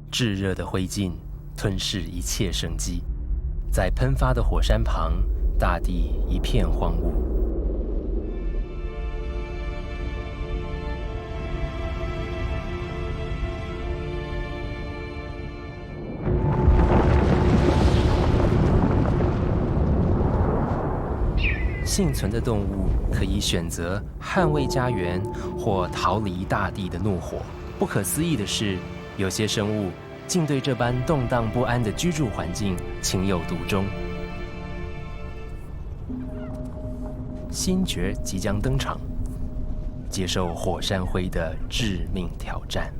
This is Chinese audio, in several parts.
炙热的灰烬吞噬一切生机，在喷发的火山旁，大地一片荒芜。幸存的动物可以选择捍卫家园或逃离大地的怒火。不可思议的是，有些生物竟对这般动荡不安的居住环境情有独钟。新角即将登场，接受火山灰的致命挑战。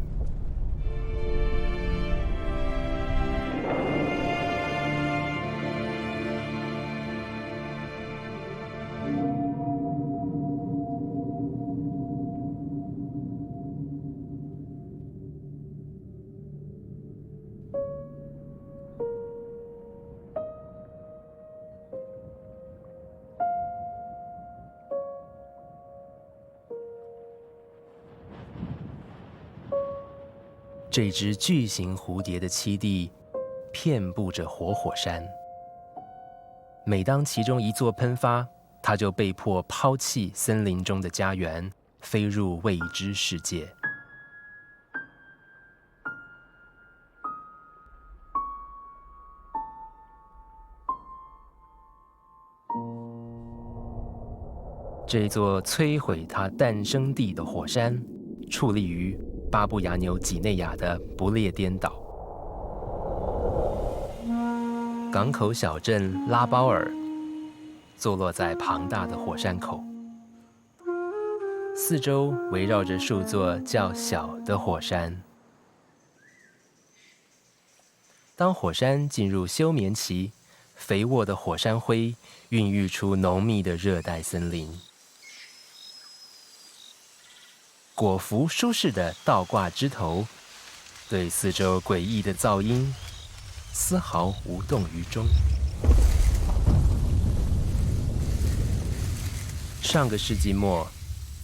这只巨型蝴蝶的栖地遍布着活火山，每当其中一座喷发，它就被迫抛弃森林中的家园，飞入未知世界。这座摧毁它诞生地的火山，矗立于巴布亚纽几内亚的不列颠岛。港口小镇拉包尔坐落在庞大的火山口，四周围绕着数座较小的火山。当火山进入休眠期，肥沃的火山灰孕育出浓密的热带森林。果服舒适的倒挂枝头，对四周诡异的噪音丝毫无动于衷。上个世纪末，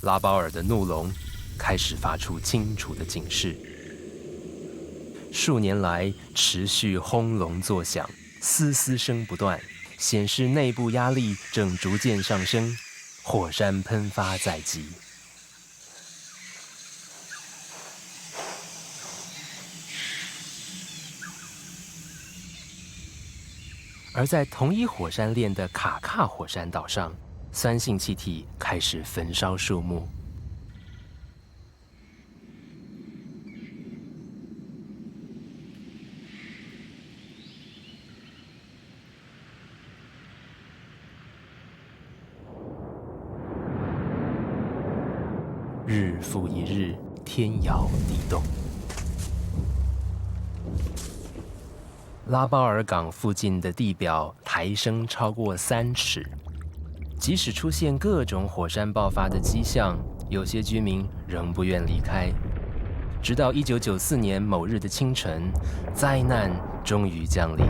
拉包尔的怒龙开始发出清楚的警示。数年来持续轰隆作响，嘶嘶声不断，显示内部压力正逐渐上升，火山喷发在即。而在同一火山链的卡卡火山岛上，酸性气体开始焚烧树木。日复一日，天摇地动。拉包尔港附近的地表抬升超过3尺，即使出现各种火山爆发的迹象，有些居民仍不愿离开。直到1994年某日的清晨，灾难终于降临。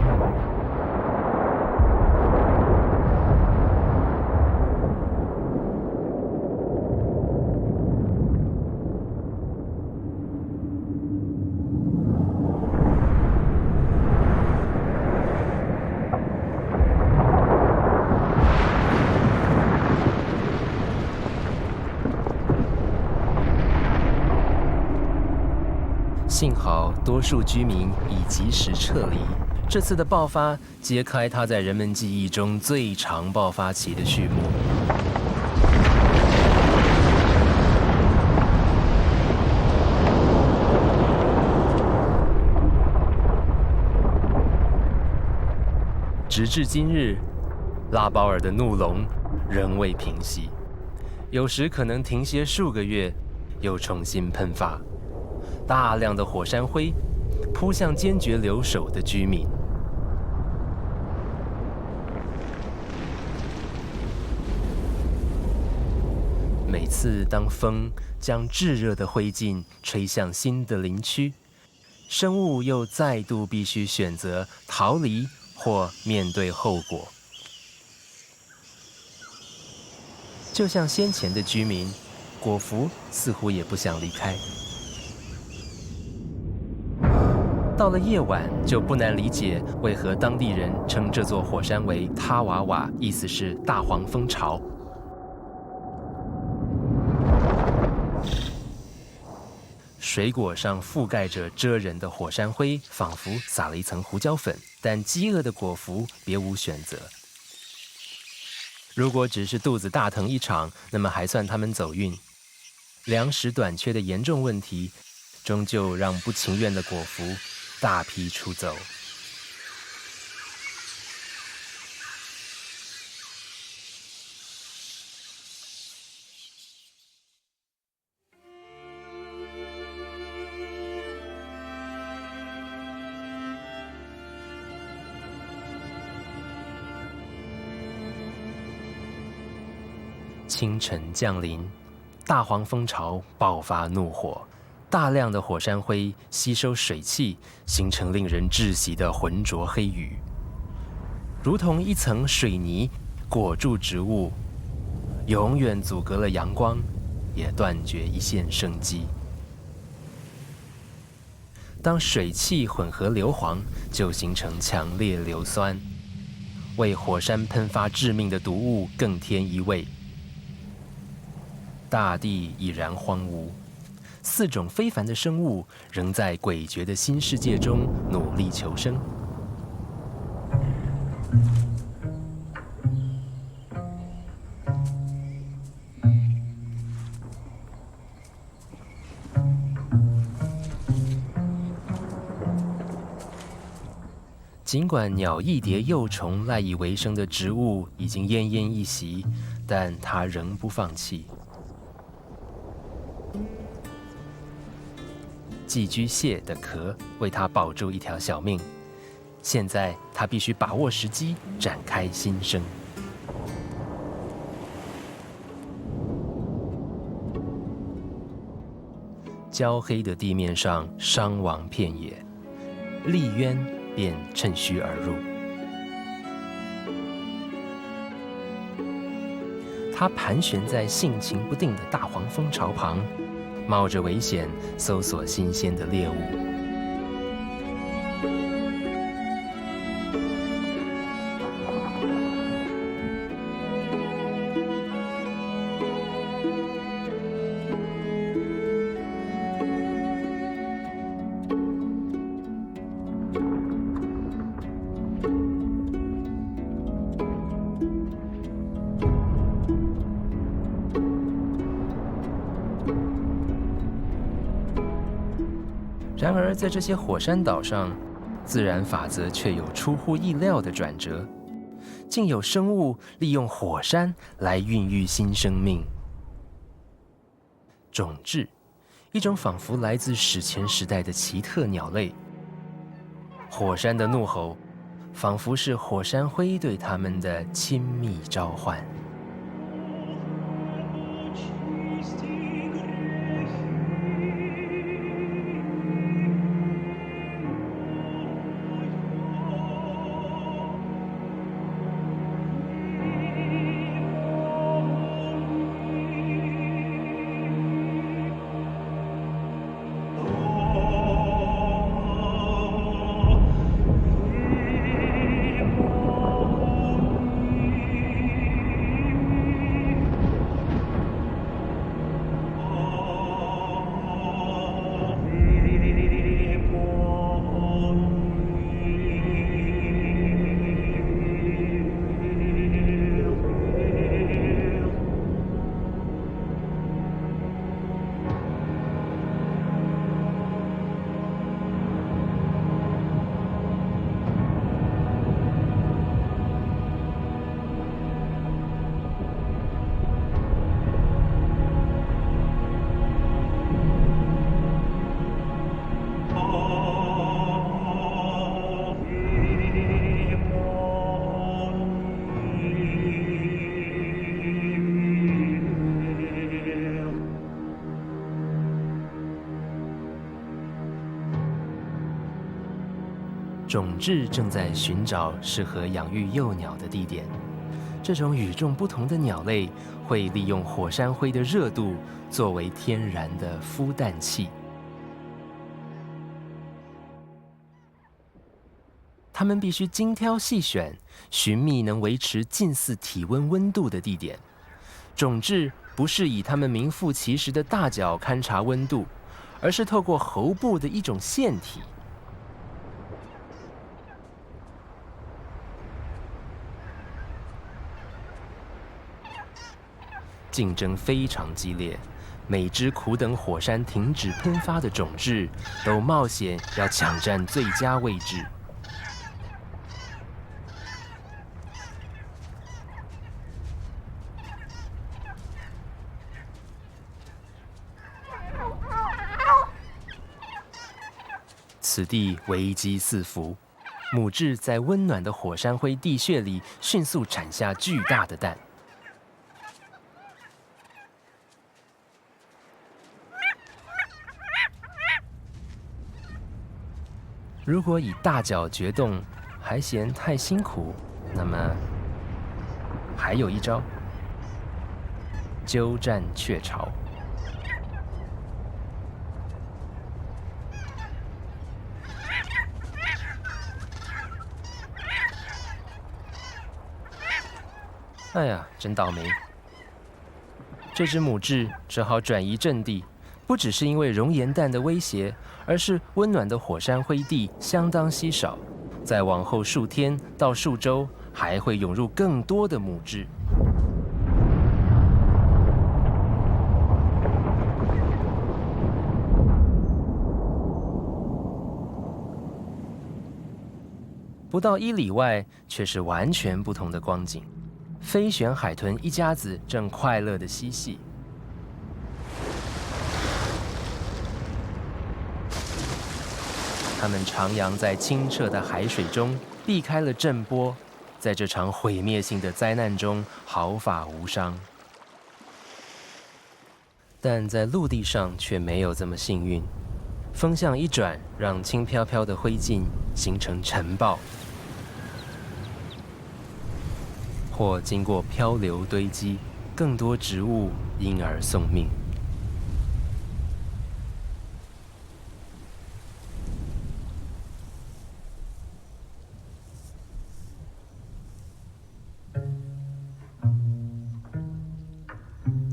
幸好多数居民已及时撤离。这次的爆发揭开它在人们记忆中最长爆发期的序幕。直至今日，拉包尔的怒龙仍未平息，有时可能停歇数个月，又重新喷发，大量的火山灰扑向坚决留守的居民。每次当风将炙热的灰烬吹向新的林区，生物又再度必须选择逃离或面对后果。就像先前的居民，果蝠似乎也不想离开。到了夜晚，就不难理解为何当地人称这座火山为塔瓦瓦，意思是大黄蜂巢。水果上覆盖着蜇人的火山灰，仿佛撒了一层胡椒粉，但饥饿的果蝠别无选择。如果只是肚子大疼一场，那么还算他们走运。粮食短缺的严重问题，终究让不情愿的果蝠大批出走。清晨降临，大黄蜂巢爆发怒火，大量的火山灰吸收水汽，形成令人窒息的浑浊黑雨，如同一层水泥裹住植物，永远阻隔了阳光，也断绝一线生机。当水汽混合硫磺，就形成强烈硫酸，为火山喷发致命的毒物更添一味。大地已然荒芜，4种非凡的生物仍在诡谲的新世界中努力求生。尽管鸟翼蝶幼虫赖以为生的植物已经奄奄一息，但它仍不放弃。寄居蟹的壳为它保住一条小命，现在它必须把握时机，展开新生。焦黑的地面上伤亡遍野，利渊便趁虚而入。它盘旋在性情不定的大黄蜂巢旁，冒着危险搜索新鲜的猎物。然而，在这些火山岛上，自然法则却有出乎意料的转折，竟有生物利用火山来孕育新生命。种雉，一种仿佛来自史前时代的奇特鸟类。火山的怒吼，仿佛是火山灰对它们的亲密召唤。种质正在寻找适合养育幼鸟的地点。这种与众不同的鸟类会利用火山灰的热度作为天然的孵蛋器。它们必须精挑细选，寻觅能维持近似体温温度的地点。种质不是以它们名副其实的大脚勘察温度，而是透过喉部的一种腺体。竞争非常激烈，每只苦等火山停止喷发的种质都冒险要抢占最佳位置。此地危机四伏，母质在温暖的火山灰地穴里迅速产下巨大的蛋。如果以大脚决冻还嫌太辛苦，那么还有一招：鸠占鹊巢。哎呀，真倒霉！这只母质只好转移阵地，不只是因为熔岩弹的威胁，而是温暖的火山灰地相当稀少，再往后数天到数周，还会涌入更多的母质。不到1里外，却是完全不同的光景。飞旋海豚一家子正快乐地嬉戏。它们徜徉在清澈的海水中，避开了震波，在这场毁灭性的灾难中毫发无伤。但在陆地上却没有这么幸运，风向一转，让轻飘飘的灰烬形成尘暴。或经过漂流堆积，更多植物因而送命。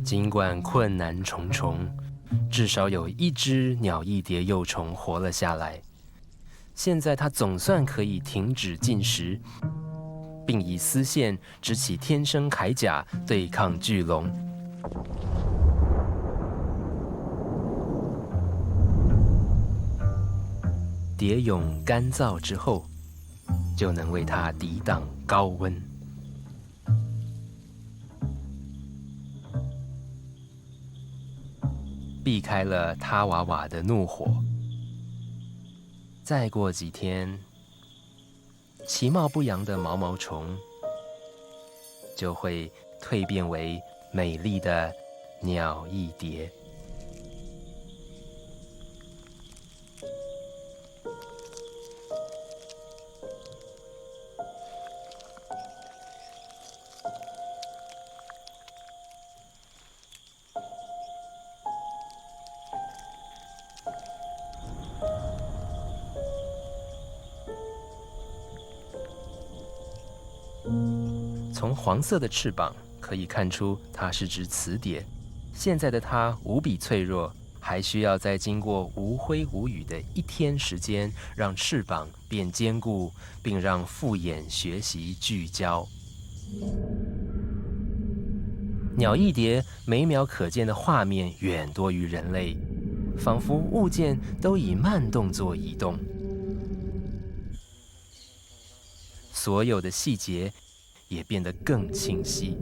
尽管困难重重，至少有1只鸟翼蝶幼虫活了下来。现在它总算可以停止进食，并以丝线织起天生铠甲，对抗巨龙。蝶蛹干燥之后，就能为它抵挡高温。避开了他娃娃的怒火。再过几天，其貌不扬的毛毛虫就会蜕变为美丽的鸟翼蝶。从黄色的翅膀可以看出，它是只雌蝶。现在的它无比脆弱，还需要再经过无灰无雨的1天时间，让翅膀变坚固，并让复眼学习聚焦。鸟翼蝶每秒可见的画面远多于人类，仿佛物件都以慢动作移动，所有的细节也变得更清晰。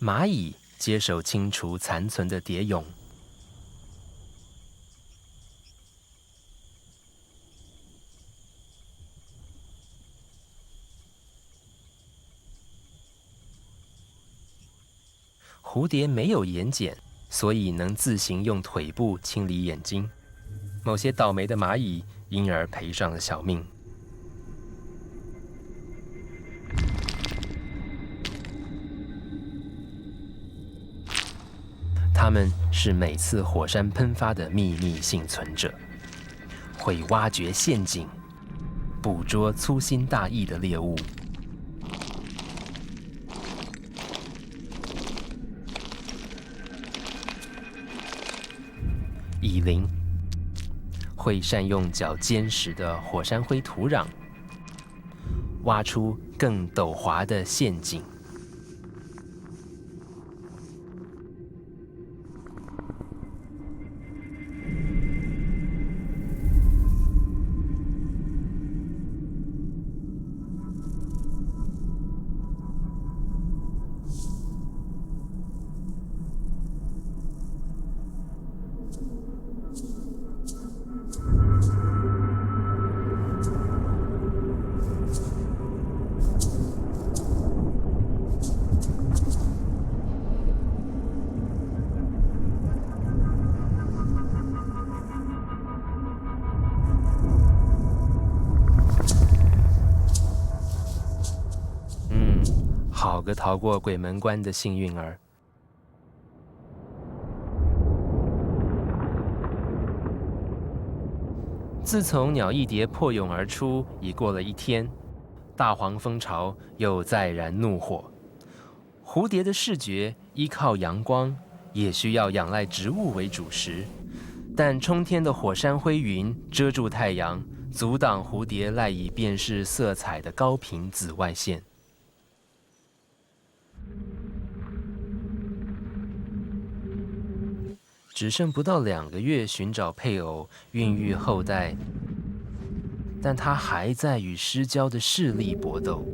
蚂蚁接手清除残存的蝶蛹，蝴蝶没有眼睑，所以能自行用腿部清理眼睛。某些倒霉的蚂蚁因而赔上了小命。它们是每次火山喷发的秘密幸存者，会挖掘陷阱，捕捉粗心大意的猎物。蚁灵会善用较坚实的火山灰土壤，挖出更陡滑的陷阱。好个逃过鬼门关的幸运儿！自从鸟翼蝶破蛹而出，已过了1天，大黄蜂巢又再燃怒火。蝴蝶的视觉依靠阳光，也需要仰赖植物为主食，但冲天的火山灰云遮住太阳，阻挡蝴蝶赖以辨识色彩的高频紫外线。只剩不到2个月寻找配偶、孕育后代，但他还在与失焦的视力搏斗。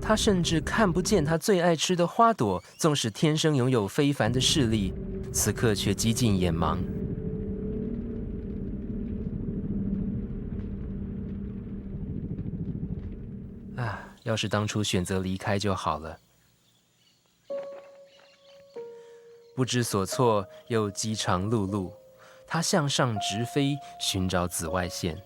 他甚至看不见他最爱吃的花朵，纵使天生拥有非凡的视力，此刻却几近眼盲。要是当初选择离开就好了。不知所措，又饥肠辘辘，它向上直飞，寻找紫外线。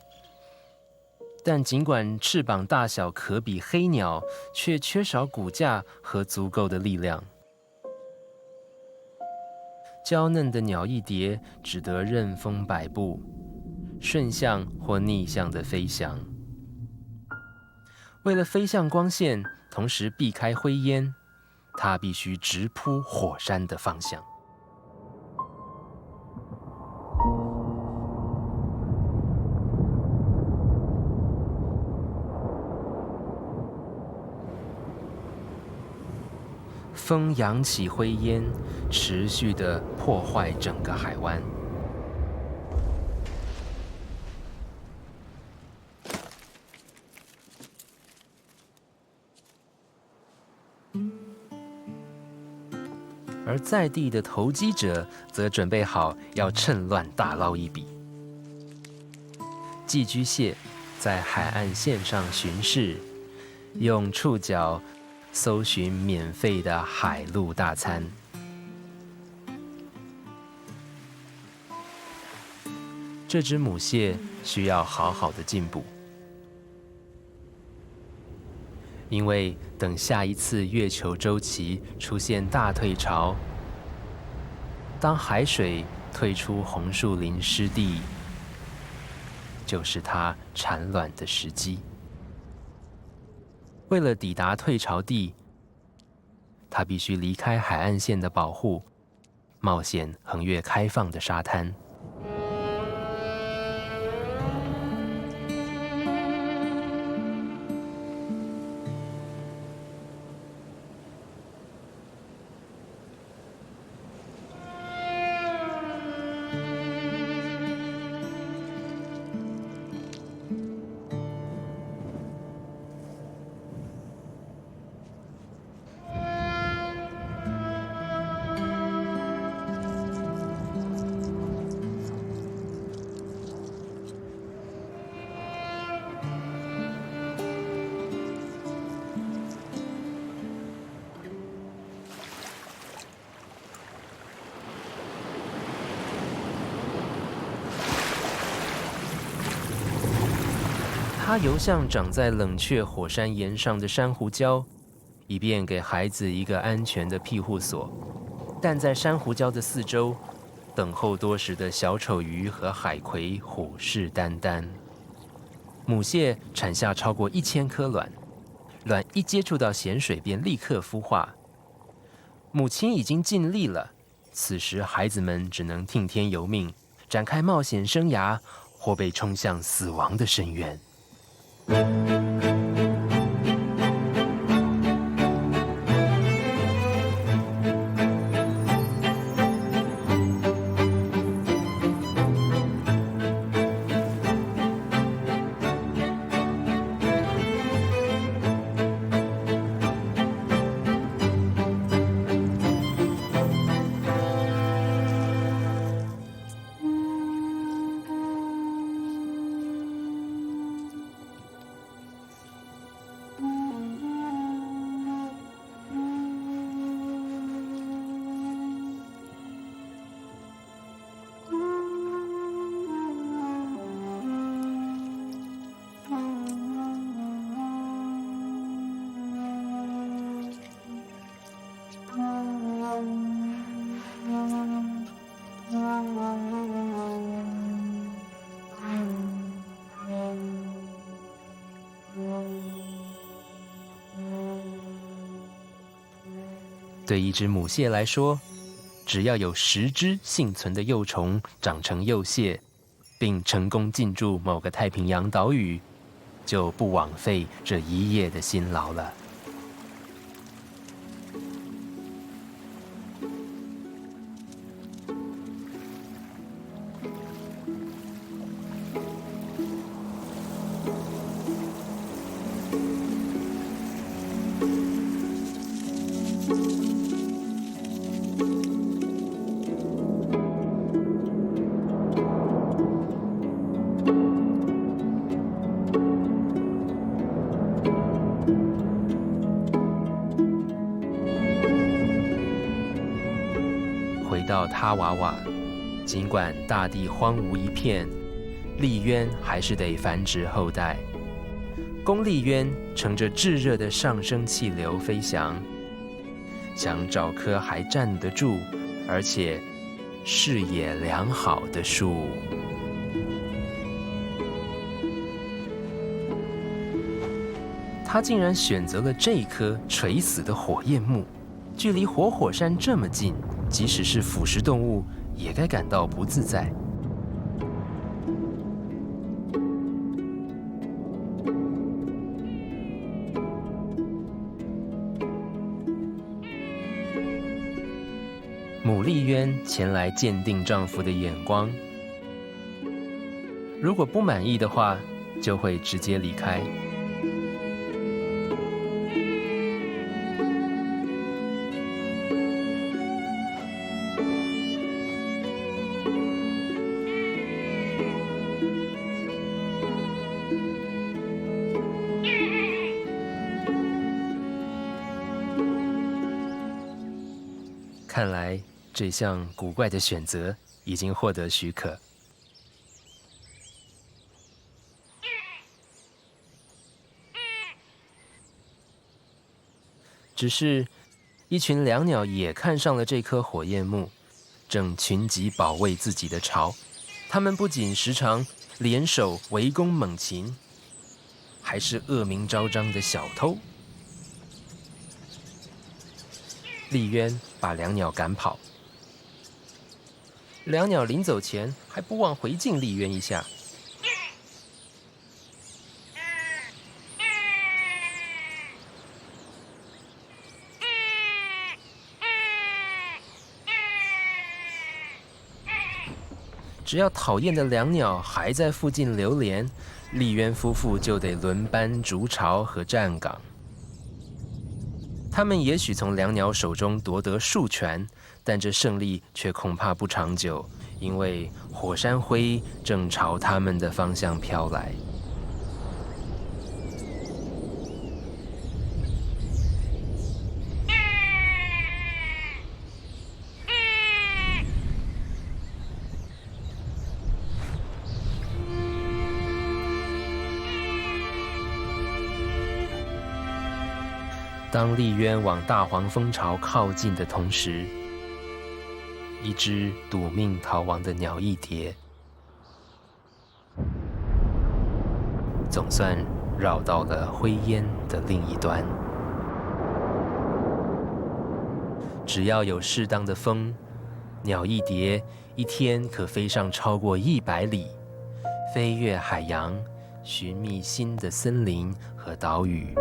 但尽管翅膀大小可比黑鸟，却缺少骨架和足够的力量。娇嫩的鸟翼蝶只得任风摆布，顺向或逆向的飞翔。为了飞向光线，同时避开灰烟，它必须直扑火山的方向。风扬起灰烟，持续地破坏整个海湾。而在地的投机者则准备好要趁乱大捞一笔。寄居蟹在海岸线上巡视，用触角搜寻免费的海陆大餐。这只母蟹需要好好的进补，因为等下一次月球周期出现大退潮，当海水退出红树林湿地，就是它产卵的时机。为了抵达退潮地，它必须离开海岸线的保护，冒险横越开放的沙滩。它游向长在冷却火山岩上的珊瑚礁，以便给孩子一个安全的庇护所。但在珊瑚礁的四周，等候多时的小丑鱼和海葵虎视眈眈。母蟹产下超过1000颗卵，卵一接触到咸水便立刻孵化。母亲已经尽力了，此时孩子们只能听天由命，展开冒险生涯，或被冲向死亡的深渊。对一只母蟹来说，只要有10只幸存的幼虫长成幼蟹，并成功进驻某个太平洋岛屿，就不枉费这一夜的辛劳了。回到塔瓦瓦，尽管大地荒芜一片，丽渊还是得繁殖后代。公丽渊乘着炙热的上升气流飞翔，想找棵还站得住，而且视野良好的树。他竟然选择了这棵垂死的火焰木，距离活火山这么近，即使是腐食动物也该感到不自在。母丽渊前来鉴定丈夫的眼光，如果不满意的话，就会直接离开。看来这项古怪的选择已经获得许可。只是，一群椋鸟也看上了这棵火焰木，正群集保卫自己的巢。它们不仅时常联手围攻猛禽，还是恶名昭彰的小偷。丽渊把椋鸟赶跑，椋鸟临走前还不忘回敬丽渊一下。只要讨厌的椋鸟还在附近流连，丽渊夫妇就得轮班筑巢和站岗。他们也许从椋鸟手中夺得数拳，但这胜利却恐怕不长久，因为火山灰正朝他们的方向飘来。当丽渊往大黄蜂巢靠近的同时，一只赌命逃亡的鸟翼蝶，总算绕到了灰烟的另一端。只要有适当的风，鸟翼蝶一天可飞上超过100里，飞越海洋，寻觅新的森林和岛屿。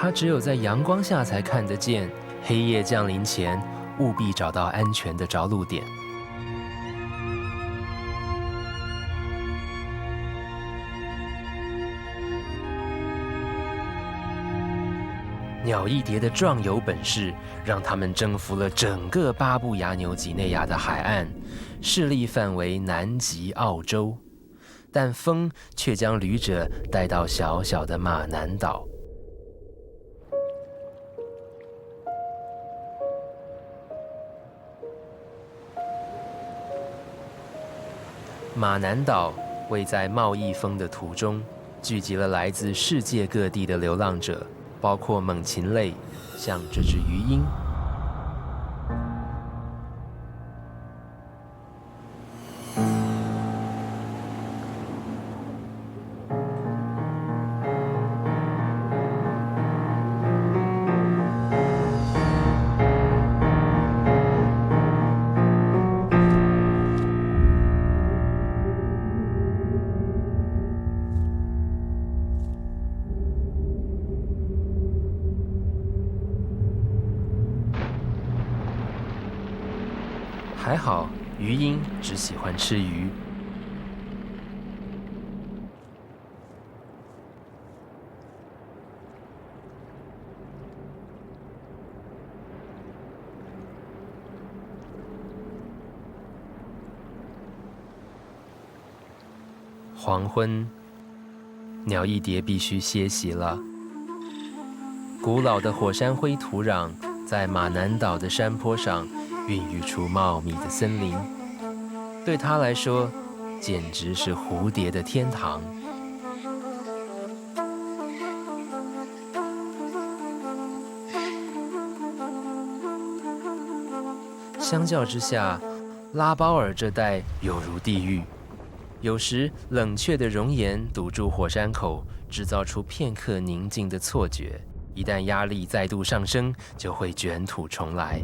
它只有在阳光下才看得见，黑夜降临前，务必找到安全的着陆点。鸟翼蝶的壮游本事，让它们征服了整个巴布亚纽几内亚的海岸，势力范围南极澳洲。但风却将旅者带到小小的马南岛。马南岛位在贸易风的途中，聚集了来自世界各地的流浪者，包括猛禽类，像这只鱼鹰。还好，鱼鹰只喜欢吃鱼。黄昏，鸟翼蝶必须歇息了。古老的火山灰土壤在马南岛的山坡上孕育出茂密的森林，对它来说，简直是蝴蝶的天堂。相较之下，拉包尔这带有如地狱。有时冷却的熔岩堵住火山口，制造出片刻宁静的错觉。一旦压力再度上升，就会卷土重来。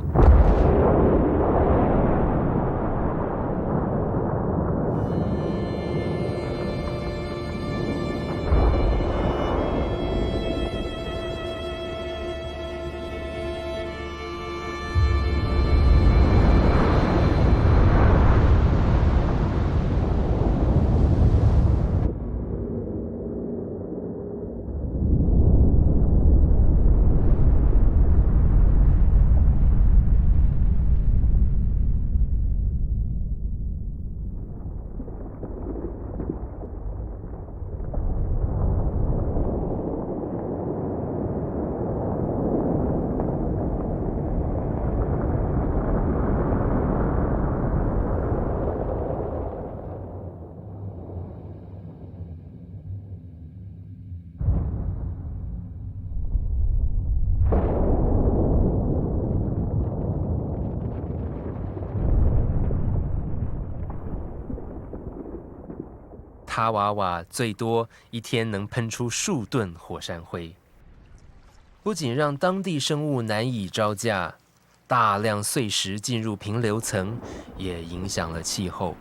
塔瓦瓦最多一天能喷出数吨火山灰，不仅让当地生物难以招架，大量碎石进入平流层，也影响了气候。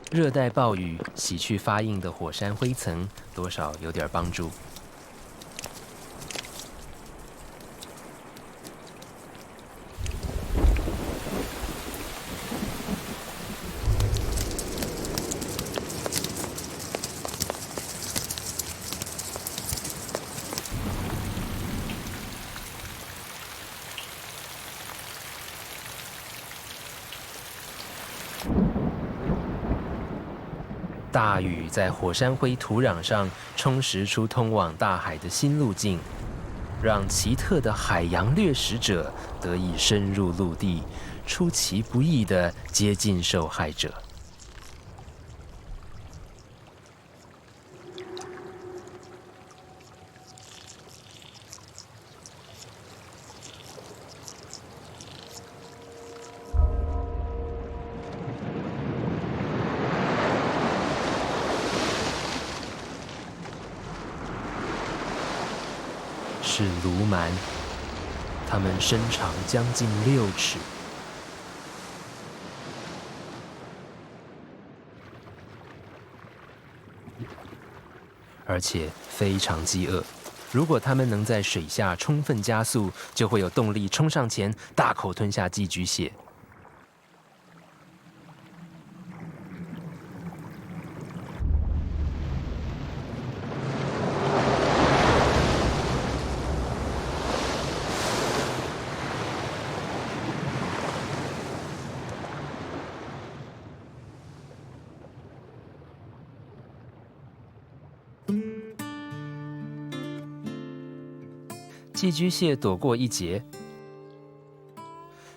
热带暴雨洗去发硬的火山灰层，多少有点帮助。大雨在火山灰土壤上充实出通往大海的新路径，让奇特的海洋掠食者得以深入陆地，出其不意地接近受害者。是鲈鳗，它们身长将近6尺，而且非常饥饿。如果它们能在水下充分加速，就会有动力冲上前，大口吞下寄居蟹。寄居蟹躲过一劫，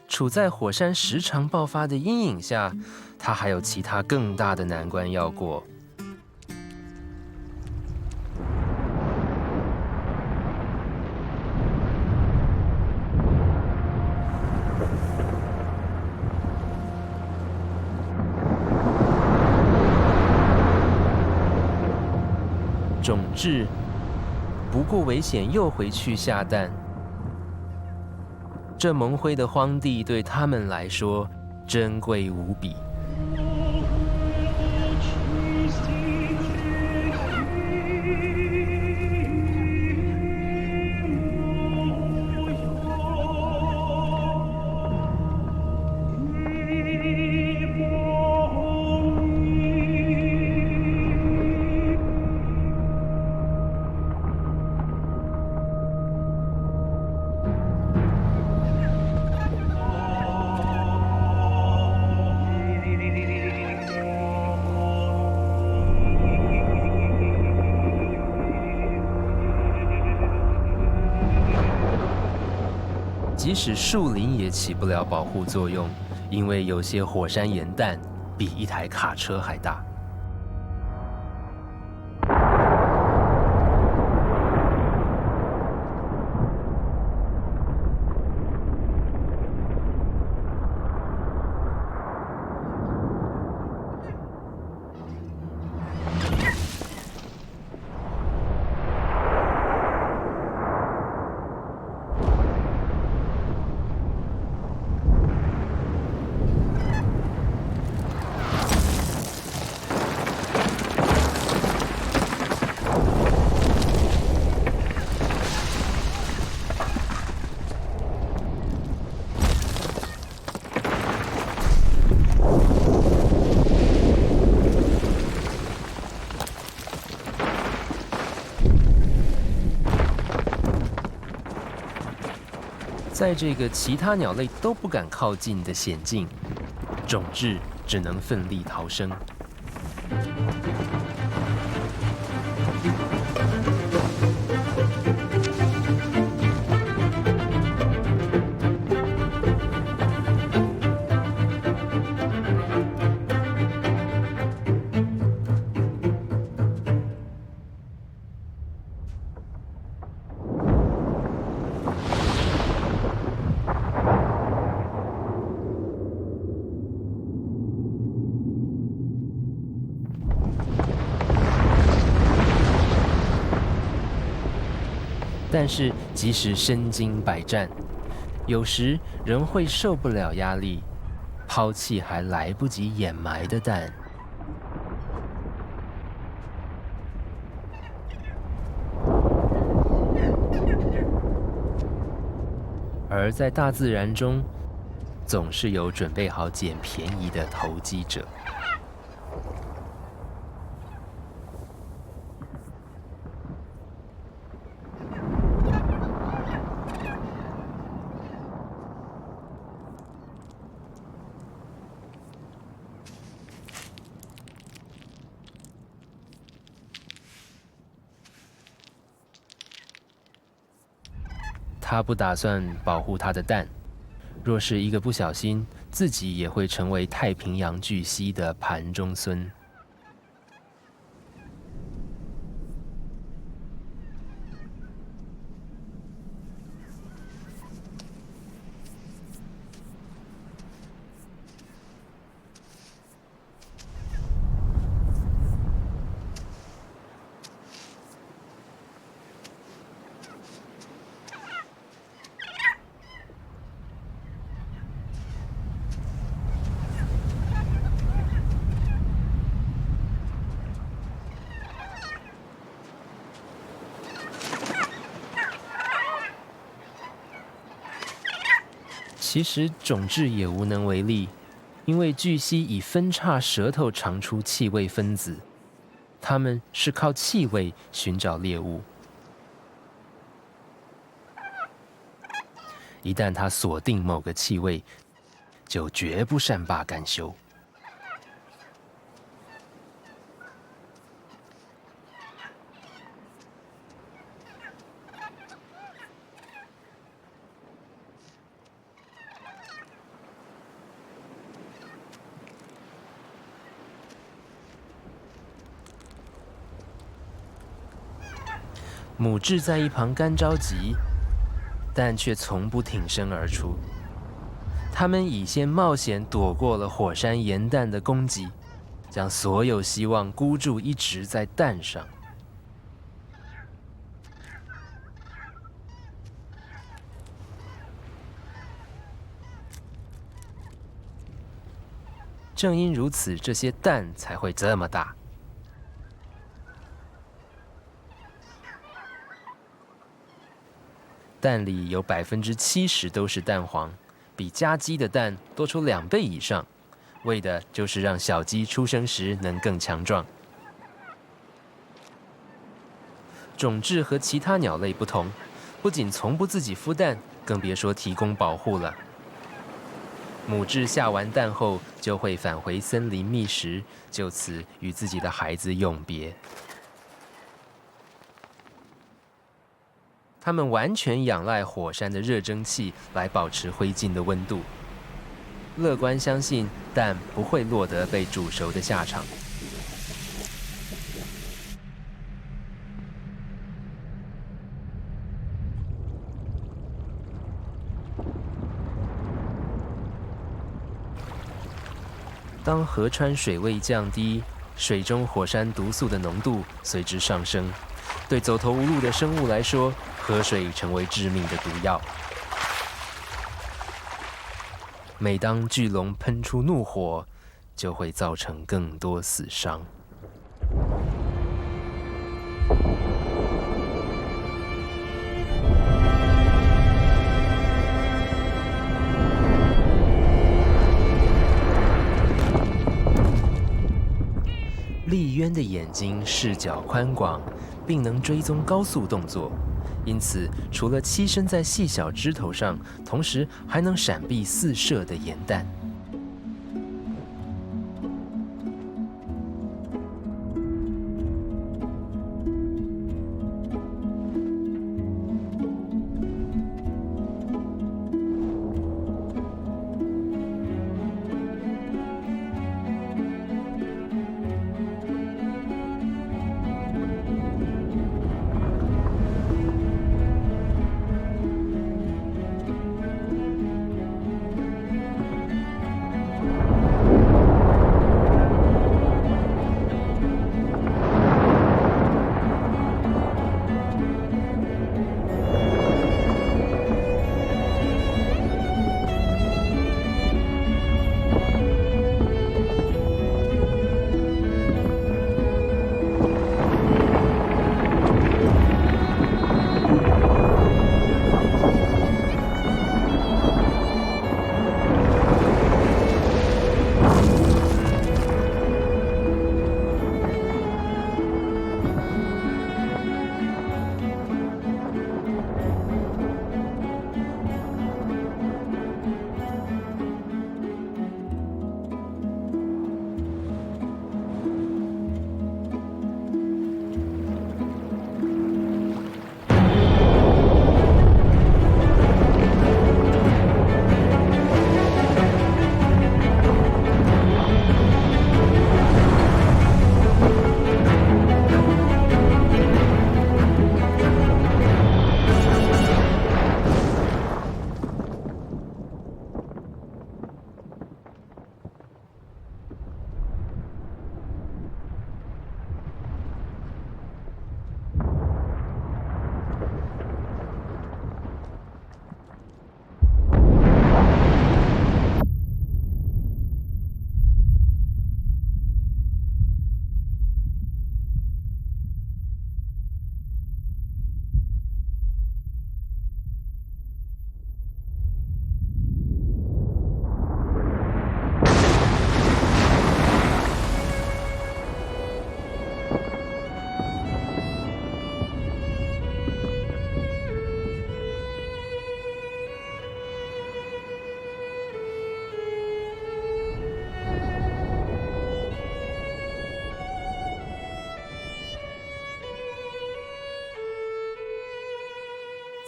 处在火山时常爆发的阴影下，它还有其他更大的难关要过。种质不顾危险又回去下蛋，这蒙灰的荒地对他们来说珍贵无比。即使树林也起不了保护作用，因为有些火山岩弹比一台卡车还大。在这个其他鸟类都不敢靠近的险境，种质只能奋力逃生。但是即使身经百战，有时仍会受不了压力，抛弃还来不及掩埋的蛋。而在大自然中，总是有准备好捡便宜的投机者。他不打算保护他的蛋，若是一个不小心，自己也会成为太平洋巨蜥的盘中孙。其实种质也无能为力，因为巨蜥以分叉舌头尝出气味分子，它们是靠气味寻找猎物。一旦它锁定某个气味，就绝不善罢甘休。母雉在一旁干着急，但却从不挺身而出。它们已先冒险躲过了火山岩蛋的攻击，将所有希望孤注一掷在蛋上。正因如此，这些蛋才会这么大。蛋里有70%都是蛋黄，比家鸡的蛋多出2倍以上，为的就是让小鸡出生时能更强壮。种雉和其他鸟类不同，不仅从不自己孵蛋，更别说提供保护了。母雉下完蛋后，就会返回森林觅食，就此与自己的孩子永别。它们完全仰赖火山的热蒸汽来保持灰烬的温度，乐观相信蛋不会落得被煮熟的下场。当河川水位降低，水中火山毒素的浓度随之上升，对走投无路的生物来说，河水成为致命的毒药。每当巨龙喷出怒火，就会造成更多死伤。丽渊的眼睛视角宽广，并能追踪高速动作，因此除了栖身在细小枝头上，同时还能闪避四射的岩弹。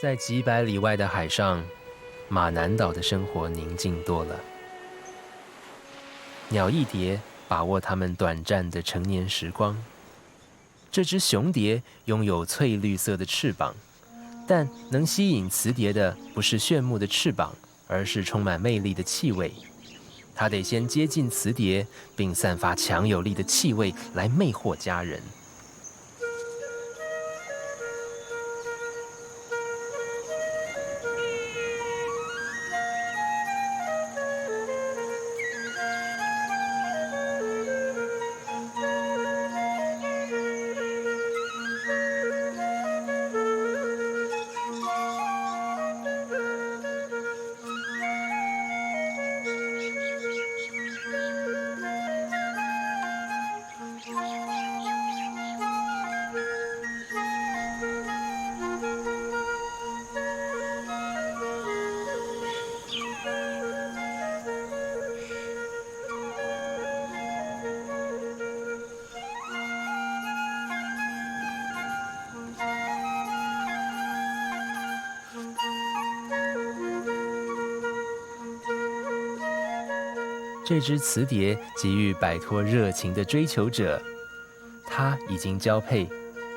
在几百里外的海上，马南岛的生活宁静多了。鸟翼蝶把握它们短暂的成年时光。这只雄蝶拥有翠绿色的翅膀，但能吸引雌蝶的不是炫目的翅膀，而是充满魅力的气味。它得先接近雌蝶，并散发强有力的气味来魅惑家人。这只雌蝶急于摆脱热情的追求者，它已经交配，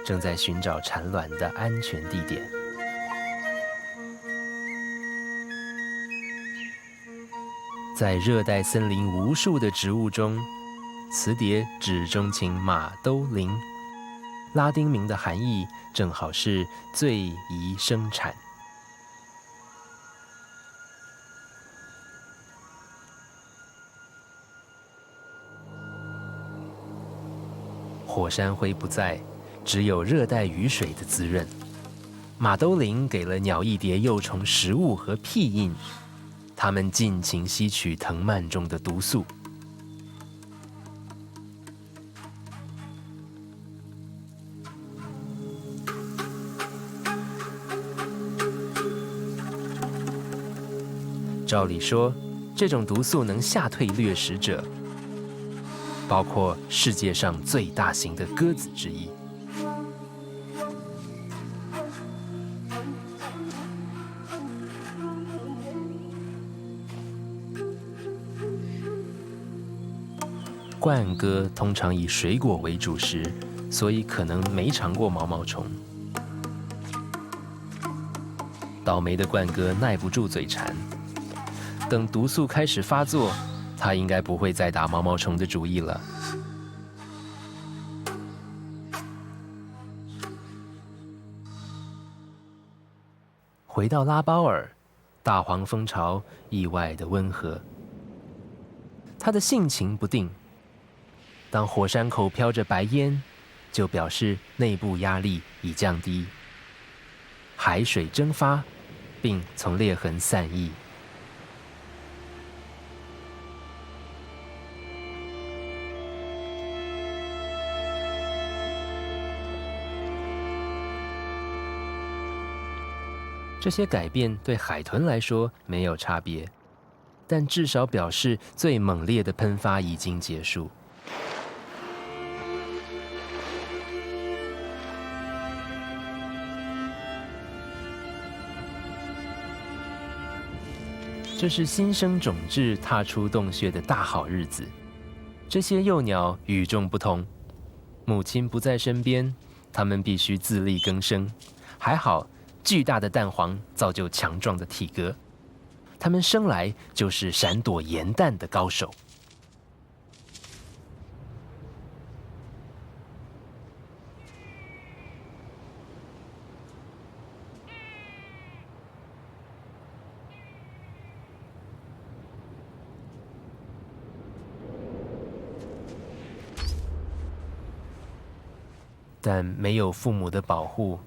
正在寻找产卵的安全地点。在热带森林无数的植物中，雌蝶只钟情马兜铃，拉丁名的含义正好是最宜生产。火山灰不在，只有热带雨水的滋润。马兜铃给了鸟翼蝶幼虫食物和庇荫，它们尽情吸取藤蔓中的毒素。照理说，这种毒素能吓退掠食者，包括世界上最大型的鸽子之一。鹳鸽通常以水果为主食，所以可能没尝过毛毛虫。倒霉的鹳鸽耐不住嘴馋，等毒素开始发作，它应该不会再打毛毛虫的主意了。回到拉包尔，大黄蜂巢意外的温和。它的性情不定，当火山口飘着白烟，就表示内部压力已降低，海水蒸发，并从裂痕散逸。这些改变对海豚来说没有差别，但至少表示最猛烈的喷发已经结束。这是新生种质踏出洞穴的大好日子。这些幼鸟与众不同，母亲不在身边，它们必须自力更生。还好，巨大的蛋黄造就强壮的体格，它们生来就是闪躲盐弹的高手。但没有父母的保护，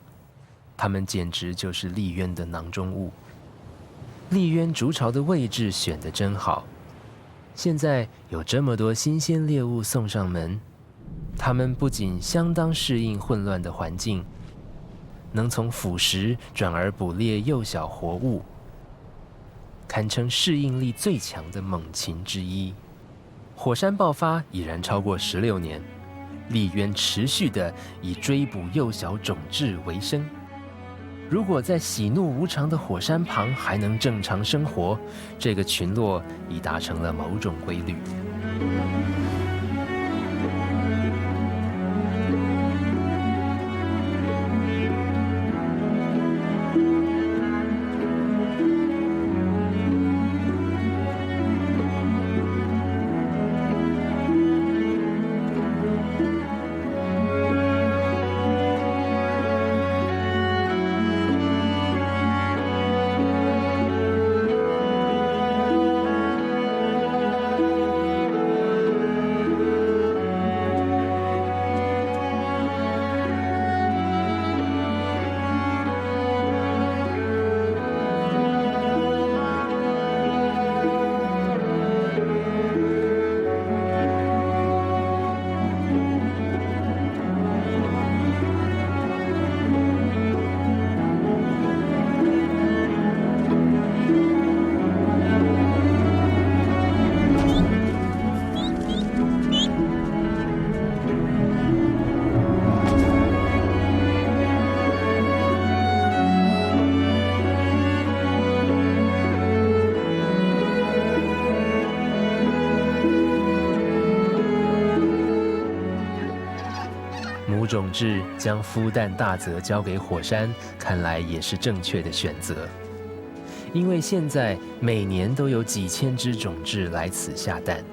它们简直就是丽渊的囊中物。丽渊筑巢的位置选得真好，现在有这么多新鲜猎物送上门，它们不仅相当适应混乱的环境，能从腐食转而捕猎幼小活物，堪称适应力最强的猛禽之一。火山爆发已然超过16年，丽渊持续地以追捕幼小种质为生。如果在喜怒无常的火山旁还能正常生活，这个群落已达成了某种规律。母种质将孵蛋大则交给火山，看来也是正确的选择。因为现在每年都有几千只种质来此下蛋。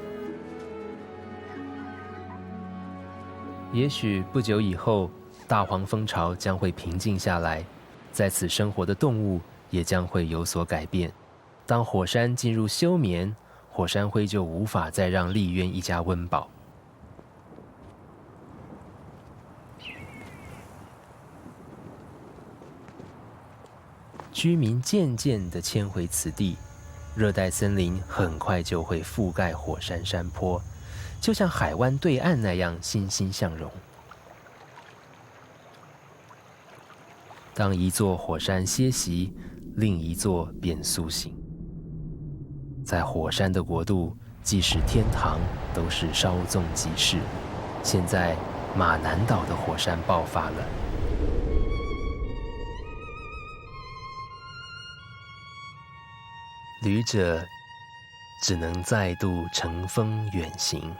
也许不久以后，大黄蜂巢将会平静下来，在此生活的动物也将会有所改变。当火山进入休眠，火山灰就无法再让丽渊一家温饱。居民渐渐地迁回此地，热带森林很快就会覆盖火山山坡，就像海湾对岸那样欣欣向荣。当一座火山歇息，另一座便苏醒。在火山的国度，即使天堂都是稍纵即逝。现在马南岛的火山爆发了。旅者只能再度乘风远行。